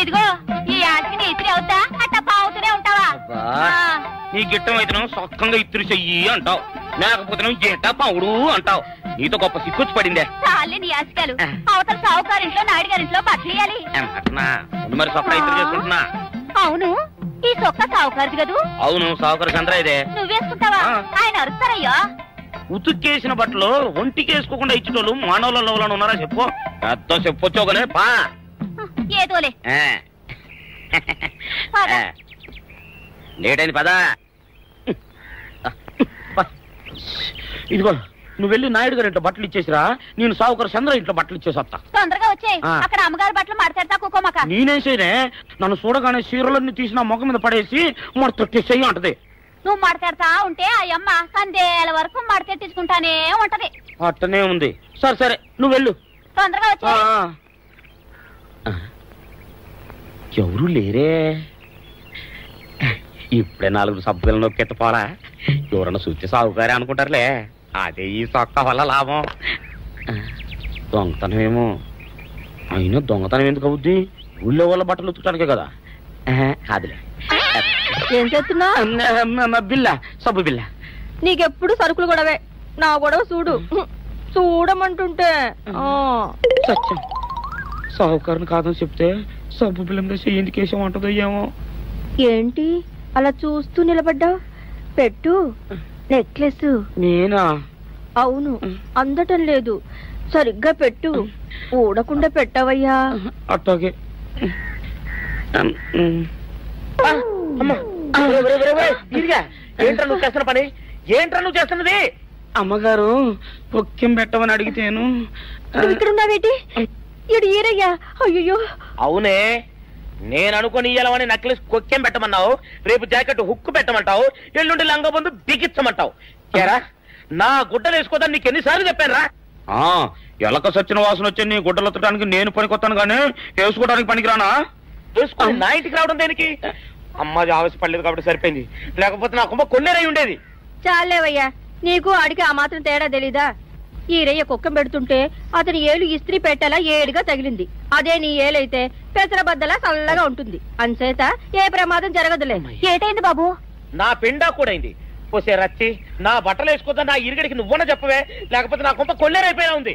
ఇదిగో ఈ ఆటకి నీ ఇత్రి అవుతా అట్ట పావుతూనే ఉంటావా? నీ గిట్టం అయితే సొక్కంగా ఇత్తురు చెయ్యి అంటావు, లేకపోతే గిట్ట పావుడు అంటావు. నీతో గొప్ప సిక్కుచ్చి పడిందే. చాలే నీ ఆశకాలు. అవతల సావుకారింట్లో నాయుడు గారింట్లో బట్టలేయాలి. మరి సొక్క ఇత్తురు చేసుకుంటున్నా. అవును, ఈ సొక్క సావుకారిది కదూ? అవును, సావుకారు చంద్ర ఇదే. నువ్వేసుకుంటావా? ఆయన అరుస్తారయ్యా. ఉతుక్కేసిన బట్టలు ఒంటికేసుకోకుండా ఇచ్చేటోళ్ళు మానవులలో ఉన్నారా చెప్పు? పెద్ద చెప్పొచ్చోగలే పా. ఏదోలే లేటైంది పదా. ఇదిగో నువ్వు వెళ్ళి నాయుడు గారి ఇంట్లో బట్టలు ఇచ్చేసిరా, నేను సావుకారు చంద్ర ఇంట్లో బట్టలు ఇచ్చేసి వస్తా. తొందరగా వచ్చాయి. అక్కడ అమ్మగారి బట్టలు మాడతాడతా కుకోమక. నేనేం చేయనే, నన్ను చూడగానే చీరలన్నీ తీసి నా ముఖం మీద పడేసి మడతెట్టేసేయి అంటది. నువ్వు మాడతాడతా ఉంటే ఆ అమ్మ సందేల వరకు మడతెట్టించుకుంటానే ఉంటది. అట్టనే ఉంది. సరే సరే నువ్వు వెళ్ళు. తొందరగా వచ్చా. ఎవరు లేరే, ఇప్పుడే 4 సభ్యులను నొక్కెత్తపోరా. ఎవరన్నా చూస్తే సాగుకారే అనుకుంటారులే. అదే ఈ సొక్క వల్ల లాభం. దొంగతనమేమో. అయినా దొంగతనం ఎందుకు అవుద్ది? ఊళ్ళో వాళ్ళ బట్టలు ఉతుకడానికే కదా. అదిలే. ఏం చేస్తున్నా? బిల్ల, సబ్బు బిల్ల. నీకెప్పుడు సరుకులు గొడవే. నా గొడవ చూడు. చూడమంటుంటే సత్యం, సాహుకారుని కాదని చెప్తే సబ్బు బిల్ల మీద ఎందుకు వేసామంటుందో ఏమో. ఏంటి అలా చూస్తూ నిలబడ్డావు? పెట్టు. నెక్లెస్. నేనా? అవును, అందటం లేదు. సరిగ్గా పెట్టు. ఊడకుండా పెట్టవయ్యా. అట్టాగే. ఏంట్రా నువ్వు చేస్తున్న పని? ఏంట్రా నువ్వు చేస్తున్నది? అమ్మగారు పొక్కెం పెట్టమని అడిగితేను. ఇక్కడ ఉన్నావేటి? ఇడు ఈరయ్యా. అయ్యో. అవునే, నేను అనుకుని ఇయ్యాలని నెక్లెస్ కొక్కెం పెట్టమన్నావు, రేపు జాకెట్ హుక్కు పెట్టమంటావు, ఎల్లుండి లంగబందు బిగించమంటావు. కేరా నా గుడ్డలు వేసుకోదని నీకు ఎన్నిసార్లు చెప్పానురా? ఎలక సచ్చిన వాసన వచ్చి నీ గుడ్డలు ఎత్తడానికి నేను పనికొత్తాను గానీ వేసుకోవడానికి పనికిరానా? వేసుకో. నా ఇంటికి రావడం దేనికి? అమ్మాది ఆవేశపడలేదు కాబట్టి సరిపోయింది, లేకపోతే నా కుమ్మ కొన్నేరై ఉండేది. చాలేవయ్యా, నీకు అడిగి ఆ మాత్రం తేడా తెలీదా? ఈరయ్య కుక్కం పెడుతుంటే అతని ఏలు ఇస్త్రీ పెట్టేలా ఏడుగా తగిలింది. అదే నీ ఏలైతే పెసరబద్దలా చల్లగా ఉంటుంది. అంచేత ఏ ప్రమాదం జరగదులే. ఏటైంది బాబు? నా పిండా కూడా అయింది. పోసే రచ్చి, నా బట్టలు వేసుకోద్దా నా ఇరుగడికి నువ్వున చెప్పవే, లేకపోతే నా కొంత కొల్లేరైపోయినా ఉంది.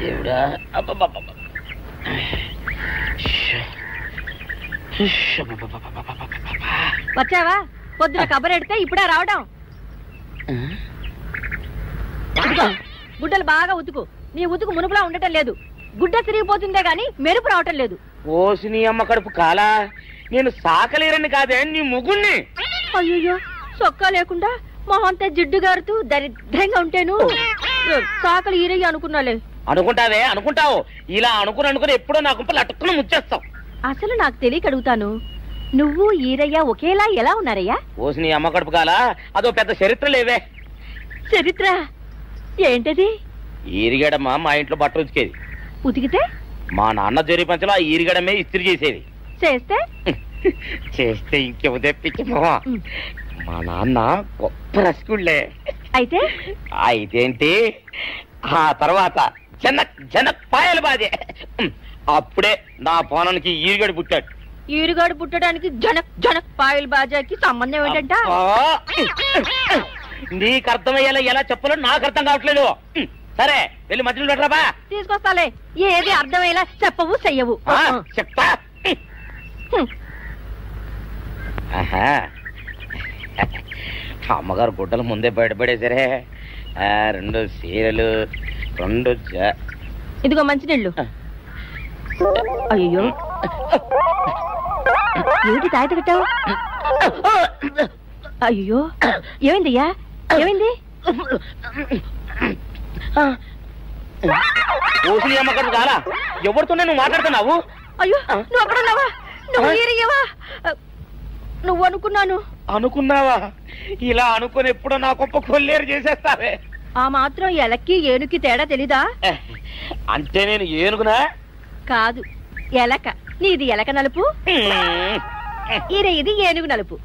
దేవుడా. వచ్చావా? పొద్దున కబరెడితే ఇప్పుడే రావడం. గుడ్డలు బాగా ఉతుకు. నీ ఉతుకు మునుపులా ఉండటం లేదు. గుడ్డ తిరిగిపోతుందే గాని మెరుపు రావటం లేదు. ఓసి నీ అమ్మ కడుపు కాలా, నేను సాకలేరని కాదే నీ ముగుణ్ణి. అయ్యో, సొక్కా లేకుండా మొహంతా జిడ్డు గారుతూ దరిద్రంగా ఉంటేను సాకలు ఈరయ్య అనుకున్నాలే. అనుకుంటావే, అనుకుంటావు. ఇలా అనుకుని ఎప్పుడో నా గుంపలు అటుక్కుని ముచ్చేస్తావు. అసలు నాకు తెలియక అడుగుతాను, నువ్వు ఈరయ్య ఒకేలా ఎలా ఉన్నారయ్యా? ఓసి నీ అమ్మ కడుపు కాలా, అదో పెద్ద చరిత్ర లేవే. చరిత్ర ఏంటది? ఈరిగడమ్మ మా ఇంట్లో బట్టలు ఉతికేది. ఉతికితే మా నాన్న జరి పంచలో ఆ ఈరిగడమే ఇస్త్రీ చేసేది. చేస్తే చేస్తే ఇంకేమో తెప్పించి మా నాన్న గొప్ప రసికుళ్ళే. అయితే అయితేంటి, ఆ తర్వాత జనక్ జనక్ పాయలు బాధే. అప్పుడే నా పోనానికి ఈరుగడు పుట్టాడు. ఈరుగాడు పుట్టడానికి జనక్ జనక్ పాయల్ బాజాకి సంబంధం ఏంటంట? నీకు అర్థమయ్యేలా ఎలా చెప్పాలో నాకు అర్థం కావట్లేదు. సరే వెళ్ళి మధ్యలో పెట్టరాబా. తీసుకొస్తాలే. ఏది అర్థమయ్యేలా చెప్పవు చెయ్యవు. చెప్తా. అమ్మగారు గుడ్డలు ముందే బయటపడేసరే. 2 చీరలు, 2 ఇదిగో మంచినీళ్ళు. అయ్యో, ఏంటి తాయిత కట్టావు? అయ్యో, ఏమైందయ్యా? ఏమైంది? ఓసిని అమ్మగారు కాలా, ఎవరితోనే నువ్వు మాట్లాడుతున్నావు? అయ్యో, నువ్వు అక్కడున్నావా? నువ్వు ఏరియవా? నువ్వు అనుకున్నాను. అనుకున్నావా? ఇలా అనుకుని ఎప్పుడో నా గొప్ప కొల్లేరు చేసేస్తావే. ఆ మాత్రం ఎలక్కి ఏనుకి తేడా తెలీదా? అంటే నేను ఏనుగునా? కాదు, ఎలక. నీది ఎలక నలుపు, ఇది ఏనుగు నలుపు.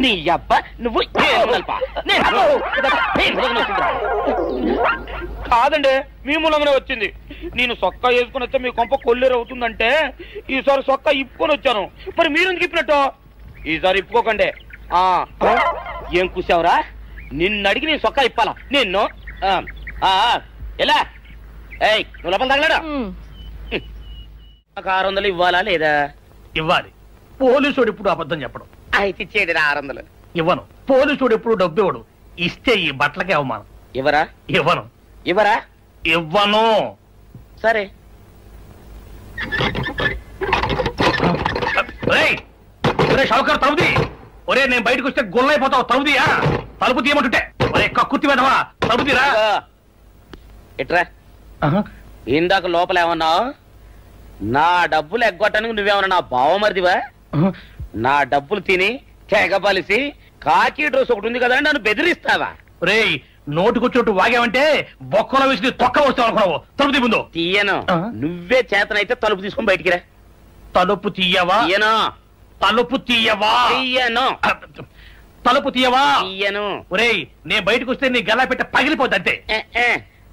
నీ అబ్బ నువ్వు కాదండి మీ మూలంగానే వచ్చింది. నేను సొక్కా వేసుకుని వస్తే మీ కొంప కొల్లేరు అవుతుందంటే ఈసారి సొక్కా ఇప్పుకొని వచ్చాను. మరి మీరెందుకు ఇప్పినట్టు? ఈసారి ఇప్పుకోకండి. ఏం కూసావురా? నిన్ను అడిగి నేను సొక్కా ఇప్పాలా? నిన్ను ఎలా నువ్వు లోపల తగలడా? నాకు 600 ఇవ్వాలా లేదా? ఇవ్వాలి. పోలీసుడు ఇప్పుడు అబద్ధం చెప్పడం. అయితే ఇచ్చేయండి 600. ఇవ్వను. పోలీసుడు ఎప్పుడు డబ్బు ఇవ్వడు. ఇస్తే ఈ బట్టలకే అవమానం. ఇవ్వరా? ఇవ్వను. ఇవ్వరా? ఇవ్వను. సరే. షౌకర్ తలుపుది. ఒరే నేను బయటకు వస్తే గొల్లైపోతావు. తలుపుదియా? తలుపు తీయమంటుంటే ఒరే కక్కుర్తి వెదవా తలుపు తీరా. ఎట్రా ఇందాక లోపల ఏమన్నావు? నా డబ్బులు ఎగ్గొట్టడానికి నువ్వేమన్నా నా బావమరిదివా? నా డబ్బులు తిని తెగబలిసి కాకి డ్రెస్ ఒకటి ఉంది కదా నన్ను బెదిరిస్తావా? రే నోటుకొచ్చినట్టు వాగావంటే బొక్కలో వేసి తొక్క వస్తావు అనుకున్నావు. తలుపు తీ ముందు. తీయను. నువ్వే చేతనైతే తలుపు తీసుకుని బయటికి రా. తలుపు తీయవా? తీయను. తలుపు తీయవా? తీయను. తలుపు తీయవా? తీయను. ఒరేయ్ నేను బయటకు వస్తే నీ గల్లా పెట్ట పగిలిపోద్ది అంతే.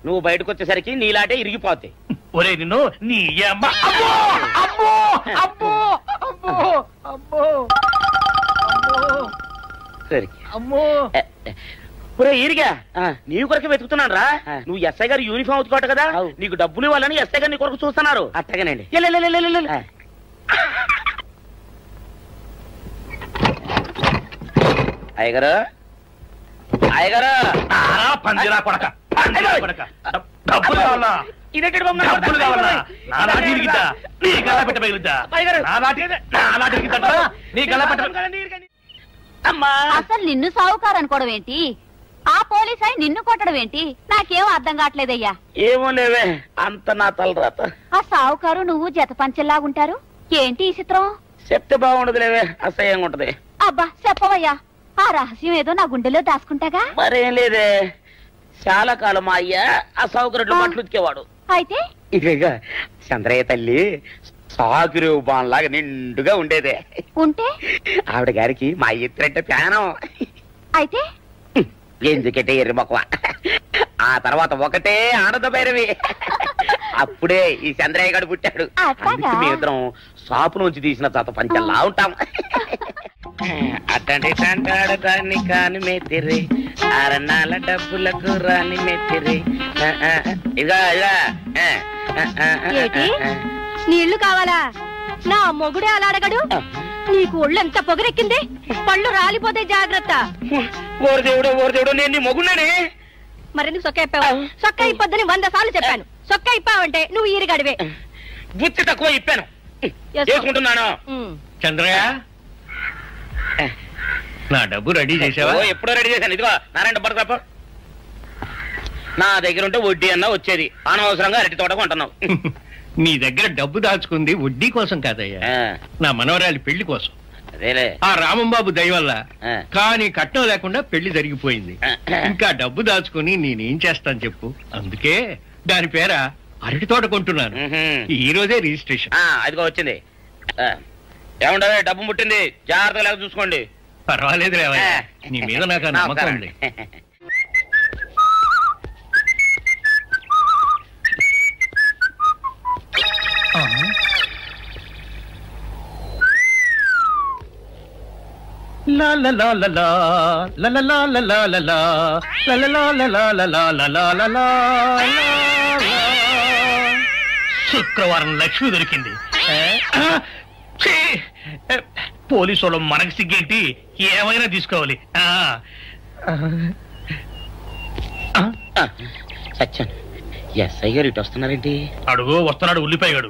నువ్వు బయటకు వచ్చేసరికి నీలాటే ఇరిగిపోతాయి. ఒరే నిన్ను నీ అబ్బో అబ్బో అబ్బో అబ్బో అబ్బో అమ్మో. ఒరే ఇరిగా నీ కొరకే వెతుకుతున్నాను రా. నువ్వు ఎస్ఐ గారు యూనిఫామ్ అవుతుకోట కదా, నీకు డబ్బులు ఇవ్వాలని ఎస్ఐ గారు నీ కొరకు చూస్తున్నారు. అట్టగానండి. అయ్యగారు అయ్యగారు పందిరా కొడక డబ్బులు కావాలా? ఇదేంటి డబ్బులు కావాలా? నా నాటి ఇరిగిద్దా? నీ గల్లా పెట్ట పగిలిద్దా? నా నాటి ఇరిగిద్దా? నీ గల్లా పెట్ట. అమ్మా అసలు నిన్ను సావుకారు అనుకోవడం ఏంటి? ఆ పోలీస్ అయి నిన్ను కొట్టడం ఏంటి? నాకేం అర్థం కావట్లేదయ్యా. ఏమో లేవే అంత నా తలరాత. ఆ సావుకారు నువ్వు జత పంచెల్లాగుంటారు ఏంటి ఈ చిత్రం? చెప్తే బాగుండదు లేవే, అసహ్యంగా ఉంటది. అబ్బా చెప్పవయ్యా, ఆ రహస్యం ఏదో నా గుండెలో దాచుకుంటాగా. మరేం లేదే, చాలా కాలం మా అయ్య ఆ సౌకర్యం మట్లు ఉతికేవాడు. అయితే ఇక చంద్రయ్య తల్లి సాగురేవు బాన్లాగా నిండుగా ఉండేదే. ఉంటే ఆవిడ గారికి మా ఎత్తురంటే ప్యానం. అయితే ఎందుకంటే ఎర్రి మొక్కవ. ఆ తర్వాత ఒకటే ఆనంద భైరవి. అప్పుడే ఈ చంద్రయ్య గారు పుట్టాడు. మీ ఇద్దరం షాపు నుంచి తీసిన చత పంచల్లా ఉంటాం. అట్టండి తంటాడు దాన్ని కాని మెత్తిరి అరణాల డబ్బులకు రాని మెత్తిరి. ఇదా నీళ్లు కావాలా? నా మొగుడే అలా అడగడు. నీకు ఒళ్ళు ఎంత పొగరెక్కింది? పళ్ళు రాలిపోతే జాగ్రత్త. ఓరు దేవుడు నేను నీ మొగున్నానే. మరెందుకు సొక్క ఇప్పావు? సొక్క ఇప్పొద్దని 100 సార్లు చెప్పాను. సొక్క ఇప్పావంటే నువ్వు ఈరిగడివే. బుద్ధి తక్కువ ఇప్పాను చేసుకుంటున్నాను. చంద్రయ్య నా డబ్బు రెడీ చేసావా? ఎప్పుడో రెడీ చేశాను. ఇదిగో నారాయణ డబ్బు తప్ప నా దగ్గర ఉంటే వడ్డీ అన్నా వచ్చేది. అనవసరంగా అరటి తోట కొంటున్నావు. నీ దగ్గర డబ్బు దాచుకుంది వడ్డీ కోసం కాదయ్యా, నా మనవరాలి పెళ్లి కోసం. ఆ రామంబాబు దయ వల్ల కానీ కట్నం లేకుండా పెళ్లి జరిగిపోయింది. ఇంకా డబ్బు దాచుకుని నేనేం చేస్తాను చెప్పు. అందుకే దాని పేర అరటి తోట కొంటున్నాను. ఈ రోజే రిజిస్ట్రేషన్. అదిగో వచ్చింది. ఏముండవే డబ్బు ముట్టింది, జాగ్రత్తగా లేక చూసుకోండి. పర్వాలేదు లేవయ్యా, నీ మీద నాకు నమ్మకం ఉంది. శుక్రవారం లక్ష్మి దొరికింది. పోలీసు వాళ్ళు మనకి సిగ్గేంటి, ఏమైనా తీసుకోవాలి. సత్యం ఎస్ఐ గారు ఇటు వస్తున్నారేంటి? అడుగు వస్తున్నాడు ఉల్లిపాయగాడు.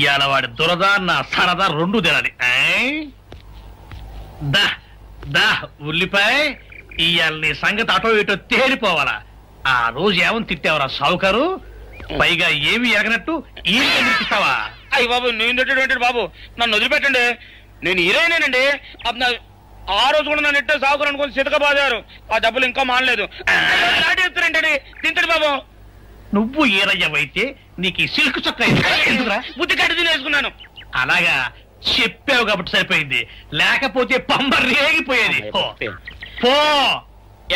ఇవాళ వాడి దురద నా సరదా రెండు తినాలి. దా దా ఉల్లిపాయ, ఇవాళ నీ సంగతి అటో ఇటో తేలిపోవాలా. ఆ రోజు ఏమని తిట్టావరా సావుకారు? పైగా ఏమి ఎరగనట్టు ఈ నిర్పిస్తావా? అయ్యి బాబు నేను తిట్టేటువంటి బాబు, నన్ను వదిలిపెట్టండి. నేను హీరోయినేనండి. ఆ రోజు కూడా నన్ను ఇట్టే సాగురు అనుకుని సితక బాదారు. ఆ డబ్బులు ఇంకా మానలేదు. చెప్తారంటే తింటాడు బాబు. నువ్వు ఏరయ్యవైతే నీకు ఈ సిల్క్ చొక్కా ఎందుకురా? బుద్ధి కట్టి తినేసుకున్నాను. అలాగా చెప్పావు కాబట్టి సరిపోయింది, లేకపోతే పంబ రేగిపోయేది. పో.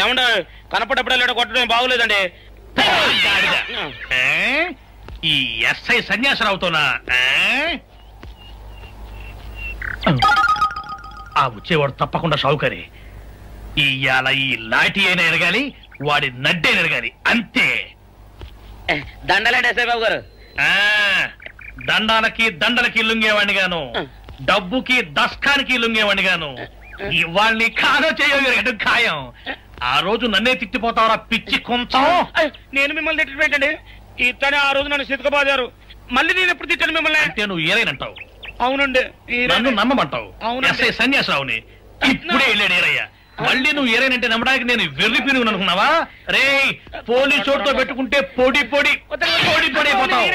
ఏమండ కనపడప్పుడే కొట్టడం బాగోలేదండి. ఈ ఎస్ఐ సన్యాసరావుతోనా? ఆ వచ్చేవాడు తప్పకుండా షౌకరి. ఇవాళ ఈ లాఠీ అయినా ఎరగాలి, వాడి నడ్డే ఎరగాలి, అంతే. దండలేండి ఎస్ఐ బాబు గారు. దండాలకి దండలకి లొంగేవాడిని గాను, డబ్బుకి దస్కానికి లొంగేవాడిని గాను. వాళ్ళని కాదో చేయడం ఖాయం. ఆ రోజు నన్నే తిట్టిపోతావరా పిచ్చి కొంచెం. నేను మిమ్మల్ని తిట్టి పెట్టండి. ఇతనే ఆ రోజు నన్ను సితకబాదారు. మళ్ళీ నేను ఎప్పుడు తిట్టాను మిమ్మల్ని? అంటే నువ్వు ఏరైనంటావు. అవునండి. నన్ను నమ్మమంటావు. ఎస్ఐ సన్యాసరావుని ఇప్పుడే వెళ్ళాడు ఏరయ్య. మళ్ళీ నువ్వు ఏరైనంటే నమ్మడానికి నేను వెర్రి పినుగు అనుకున్నావా? రే, పోలీసు చోటుతో పెట్టుకుంటే పొడి పొడి పొడి పొడి అయిపోతావు,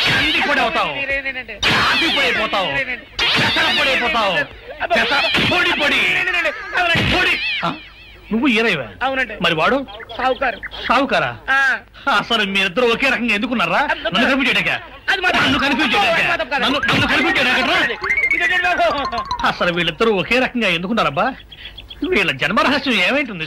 కంది పొడి అవుతావు, కాఫీ పొడి అయిపోతావు, పెసర పొడి అయిపోతావు, పొడి పొడి పొడి. నువ్వు ఏరైవా? అవునండి. మరి వాడు సావుకారు. సావుకారా? అసలు మీరిద్దరు ఒకే రకంగా ఎందుకున్నారా? నన్ను కనిపించాక అసలు వీళ్ళిద్దరూ ఒకే రకంగా ఎందుకున్నారబ్బా? వీళ్ళ జన్మరహస్యం ఏమైంటుంది?